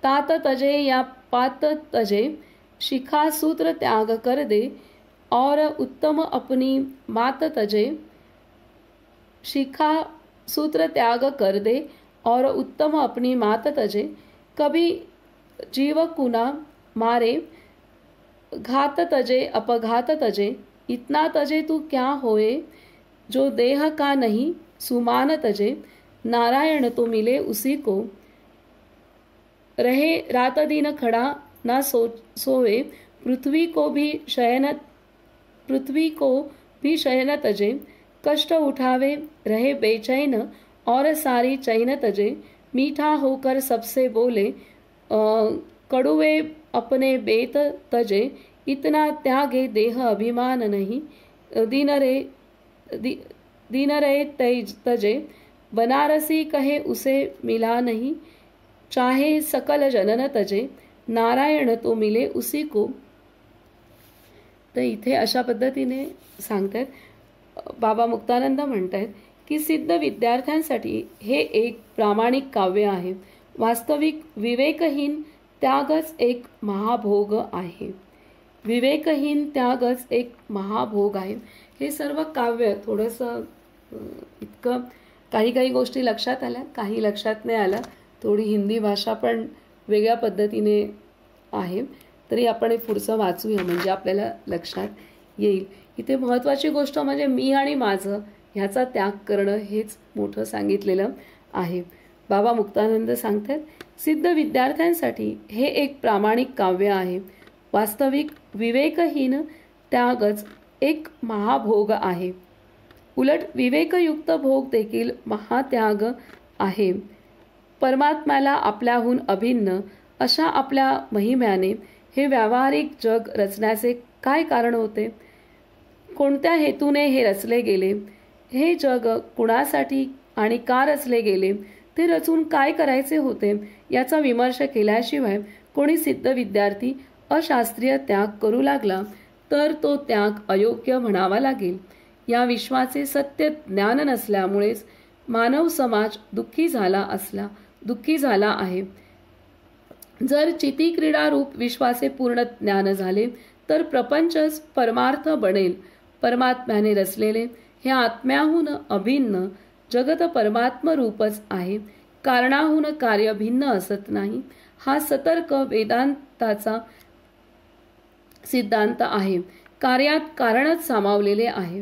तात तजे या पात तजे, शिखा सूत्र त्याग कर दे और उत्तम अपनी मात तजे। शिखा सूत्र त्याग कर दे और उत्तम अपनी मात तजे। कभी जीव कुना मारे, घात तजे अपघात तजे। इतना तजे तू क्या होए, जो देह का नहीं सुमान तजे। नारायण तो मिले उसी को, रहे रात दिन खड़ा ना सोवे। पृथ्वी को भी शयन तजे। कष्ट उठावे रहे बेचैन और सारी चैन तजे। मीठा होकर सबसे बोले, कड़ुए अपने बेत तजे। इतना त्यागे देह अभिमान नहीं। दीन रे तजे, बनारसी कहे उसे मिला नहीं। चाहे सकल जनन तजे, नारायण तो मिले उसी को। तर इथे अशा पद्धतीने सांगतात बाबा मुक्तानंद म्हणतात की सिद्ध विद्यार्थ्यांसाठी हे एक प्रामाणिक काव्य आहे. वास्तविक विवेकहीन त्यागच एक महाभोग आहे. विवेकहीन त्यागच एक महाभोग आहे. हे सर्व काव्य थोडंसं इतकं काही गोष्टी लक्षात आल्या, काही लक्षात नाही आल्या. थोडी हिंदी भाषा पण वेगळ्या पद्धतीने आहे. तरी आपण हे पुढचं वाचूया म्हणजे आपल्याला लक्षात येईल. इथे महत्त्वाची गोष्ट म्हणजे मी आणि माझं ह्याचा त्याग करणं हेच मोठं सांगितलेलं आहे. बाबा मुक्तानंद सांगतात, सिद्ध विद्यार्थ्यांसाठी हे एक प्रामाणिक काव्य आहे. वास्तविक विवेकहीन त्यागच एक महाभोग आहे. उलट विवेकयुक्त भोग देखील महात्याग आहे. परमात्म्याला आपल्याहून अभिन्न अशा आपल्या महिम्याने हे व्यावहारिक जग रचण्याचे काय कारण होते? कोणत्या हेतूने हे रचले गेले? हे जग कुणासाठी आणि का रचले गेले? ते रचून काय करायचे होते? याचा विमर्श केल्याशिवाय कोणी सिद्ध विद्यार्थी अशास्त्रीय त्याग करू लागला तर तो त्याग अयोग्य म्हणावा लागेल. या विश्वाचे सत्य ज्ञान नसल्यामुळेच मानव समाज दुःखी झाला आहे. जर चिती क्रीडा रूप विश्वाचे पूर्ण ज्ञान झाले तर प्रपंचच परमार्थ बनेल. परमात्म्याने रचलेले हे आत्म्याहून अभिन्न जगत परमात्म रूपच आहे. कारणाहून कार्य भिन्न असत नाही. हा सतर्क वेदांताचा सिद्धांत आहे. कार्यात कारणच सामावलेले आहे.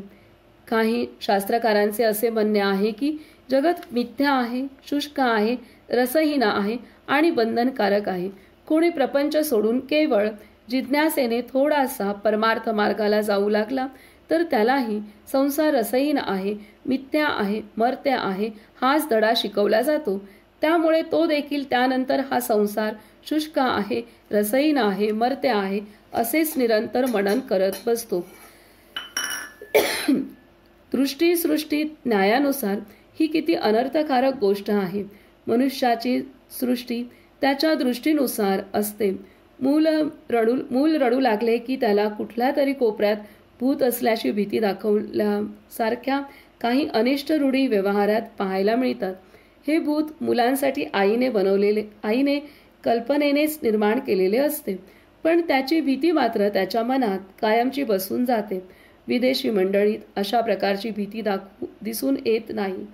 काही शास्त्रकारांचे असे म्हणणे आहे की जगत मिथ्या आहे, शुष्क आहे, रसहीन आहे आणि बंधनकारक आहे. कोणी प्रपंच सोडून केवळ जिज्ञासेने थोडासा परमार्थ मार्गाला जाऊ लागला तर त्यालाही संसार रसहीन आहे, मिथ्या आहे, मर्त्य आहे हाच धडा शिकवला जातो. त्यामुळे तो देखील त्यानंतर हा संसार शुष्क आहे, रसहीन आहे, मर्त्य आहे असेच निरंतर मनन करत बसतो. दृष्टी सृष्टी न्यायानुसार ही किती अनर्थकारक गोष्ट आहे. मनुष्याची सृष्टी त्याच्या दृष्टीनुसार असते. मूल रडू लागले की त्याला कुठल्या तरी कोपऱ्यात भूत असल्याची भीती दाखवल्यासारख्या काही अनिष्ट रूढी व्यवहारात पाहायला मिळतात. हे भूत मुलांसाठी आईने कल्पनेनेच निर्माण केलेले असते, पण त्याची भीती मात्र त्याच्या मनात कायमची बसून जाते. विदेशी मंडळीत अशा प्रकारची भीती दिसून येत नाही.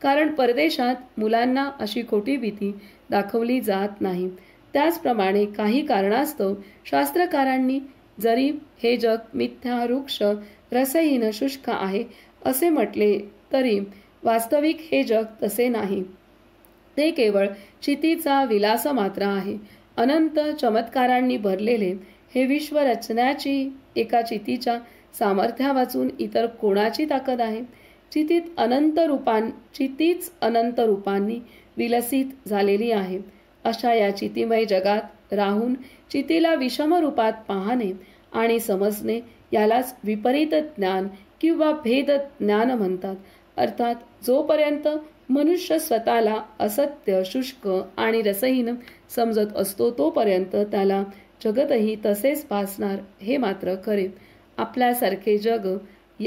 कारण परदेशात मुलांना अशी खोटी भीती दाखवली जात नाही. त्याचप्रमाणे काही कारणास्तव शास्त्रकारांनी जरी हे जग मिथ्या, वृक्ष, रसहीन, शुष्क आहे असे म्हटले तरी वास्तविक हे जग तसे नाही. ते केवळ चितीचा विलास मात्र आहे. अनंत चमत्कारांनी भरलेले हे विश्व रचण्याची एका चितीच्या सामर्थ्या वाचून इतर कोणाची ताकद आहे? चितीच अनंत रूपांनी विलसित झालेली आहे. अशा या चितीमय जगात राहून चितीला विषम रूपात पाहणे आणि समजणे यालाच विपरीत ज्ञान किंवा भेद ज्ञान म्हणतात. अर्थात जोपर्यंत मनुष्य स्वतःला असत्य, शुष्क आणि रसहीन समजत असतो तोपर्यंत त्याला जगतही तसेच भासणार हे मात्र खरे. आपल्यासारखे जग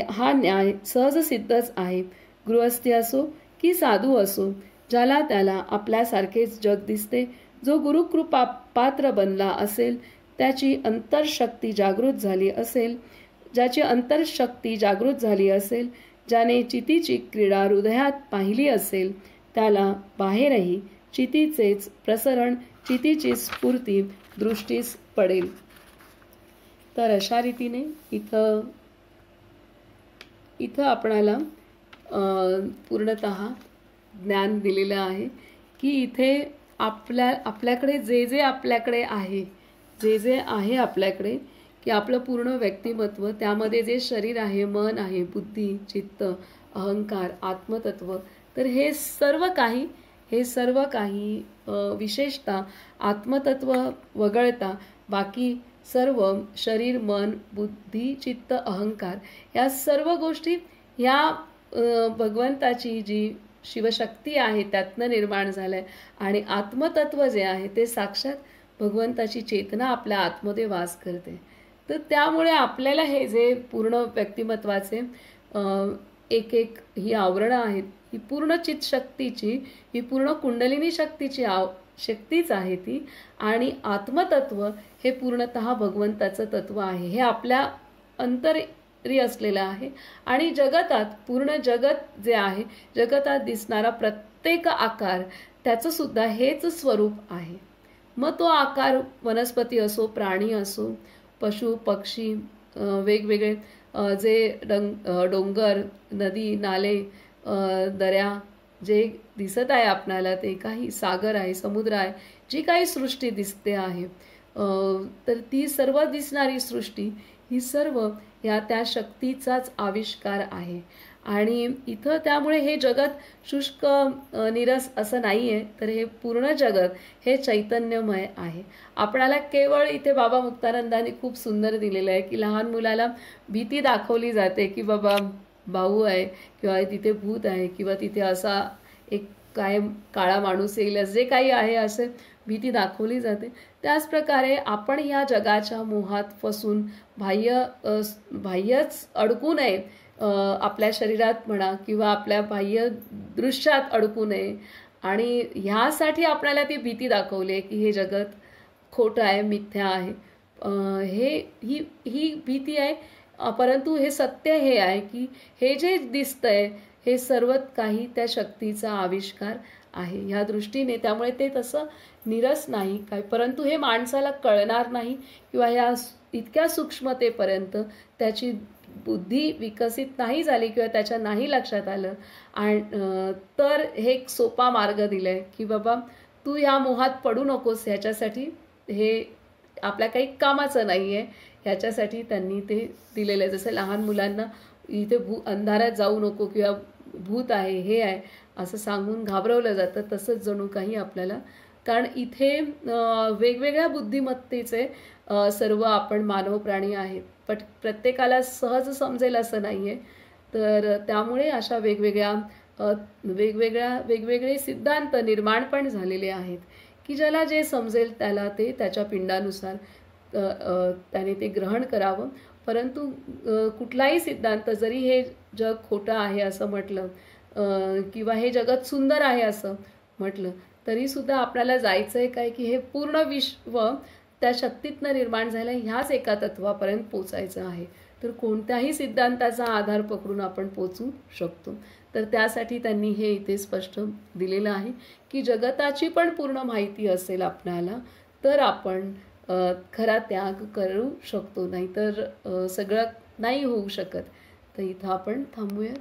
हा न्याय सहज सिद्धच आहे. गृहस्थी असो की साधू असो, ज्याला त्याला आपल्यासारखेच जग दिसते, जो गुरुकृपा पात्र बनला असेल, त्याची अंतर्शक्ती जागृत झाली असेल, ज्याची अंतर्शक्ती जागृत झाली असेल, ज्याने चितीची क्रीडा हृदयात पाहिली असेल, त्याला बाहेरही चितीचेच प्रसरण, चितीची स्फूर्ती दृष्टीस पडेल. तर अशा रीतीने इथं आपणाला पूर्णतः ज्ञान दिलेलं आहे की इथे आपल्याकडे जे आपल्याकडे आहे, जे आहे आपल्याकडे, की आपलं पूर्ण व्यक्तिमत्व, त्यामध्ये जे शरीर आहे, मन आहे, बुद्धी, चित्त, अहंकार, आत्मतत्व, तर हे सर्व काही विशेषतः आत्मतत्व वगळता बाकी सर्व शरीर, मन, बुद्धी, चित्त, अहंकार या सर्व गोष्टी ह्या भगवंताची जी शिवशक्ती आहे त्यातनं निर्माण झालंय. आणि आत्मतत्व जे आहे ते साक्षात भगवंताची चेतना आपल्या आतमध्ये वास करते. तर त्यामुळे आपल्याला हे जे पूर्ण व्यक्तिमत्वाचे एक ही आवरणं आहेत, ही पूर्ण चित शक्तीची, ही पूर्ण कुंडलिनी शक्तीची शक्तीच आहे ती. आणि आत्मतत्व हे पूर्णतः भगवंताचं तत्व आहे. हे आपल्या अंतरी असलेलं आहे. आणि जगतात, पूर्ण जगत जे आहे, जगतात दिसणारा प्रत्येक आकार त्याचं सुद्धा हेच स्वरूप आहे. मग तो आकार वनस्पती असो, प्राणी असो, पशु पक्षी, वेगवेगळे जे डोंगर, नदी, नाले, दऱ्या जे दिसत आहे आपणाला, ते काही सागर आहे, समुद्र आहे, जी काही सृष्टी दिसते आहे, तर ती सर्व दिसणारी सृष्टी ही सर्व त्या शक्तीचाच आविष्कार आहे. आणि इथं त्यामुळे हे जगत शुष्क निरस असं नाही आहे, तर हे पूर्ण जगत हे चैतन्यमय आहे. आपणाला केवळ इथे बाबा मुक्तानंदांनी खूप सुंदर दिलेलं आहे की लहान मुलाला भीती दाखवली जाते की बाबा भाऊ आहे किंवा तिथे भूत आहे किंवा तिथे असा एक काय काळा माणूस येईल, जे काही आहे असे भीती दाखवली जाते. त्याचप्रकारे आपण ह्या जगाच्या मोहात फसून बाह्यच अडकू नये, आपल्या शरीरात म्हणा किंवा आपल्या बाह्य दृश्यात अडकू नये. आणि ह्यासाठी आपल्याला ती भीती दाखवली आहे की हे जगत खोटं आहे, मिथ्या आहे. ही भीती आहे. परंतु हे सत्य हे आहे की हे जे दिसतंय हे सर्व काही त्या शक्तीचा आविष्कार आहे ह्या दृष्टीने. त्यामुळे ते तसं निरस नाही काय, परंतु हे माणसाला कळणार नाही किंवा ह्या इतक्या सूक्ष्मतेपर्यंत त्याची बुद्धी विकसित नाही झाली किंवा त्याच्या नाही लक्षात आलं. आणि तर हे एक सोपा मार्ग दिलाय की बाबा तू ह्या मोहात पडू नकोस, ह्याच्यासाठी हे आपल्या काही कामाचं नाही आहे, ह्याच्यासाठी त्यांनी ते दिलेलं आहे. जसं लहान मुलांना इथे अंधारात जाऊ नको किंवा भूत आहे, हे आहे असं सांगून घाबरवलं जातं, तसंच जणू काही आपल्याला. कारण इथे वेगवेगळ्या बुद्धिमत्तेचे सर्व आपण मानव प्राणी आहेत, पण प्रत्येकाला सहज समजेल असं नाही आहे. तर त्यामुळे अशा वेगवेगळे सिद्धांत निर्माण पण झालेले आहेत की ज्याला जे समजेल त्याला ते त्याच्या पिंडानुसार त्याने ते ग्रहण करावं. परंतु कुठलाही सिद्धांत जरी हे जग खोटं आहे असं म्हटलं किंवा हे जगत सुंदर आहे असं म्हटलं तरीसुद्धा आपल्याला जायचं आहे काय की हे पूर्ण विश्व त्या शक्तीतनं निर्माण झालं, ह्याच एका तत्वापर्यंत पोचायचं आहे. तर कोणत्याही सिद्धांताचा आधार पकडून आपण पोचू शकतो. तर त्यासाठी त्यांनी हे इथे स्पष्ट दिलेलं आहे की जगताची पण पूर्ण माहिती असेल आपल्याला तर आपण खरा त्याग करू शकतो, नाहीतर सगळं नाही होऊ शकत. तर इथं आपण थांबूया.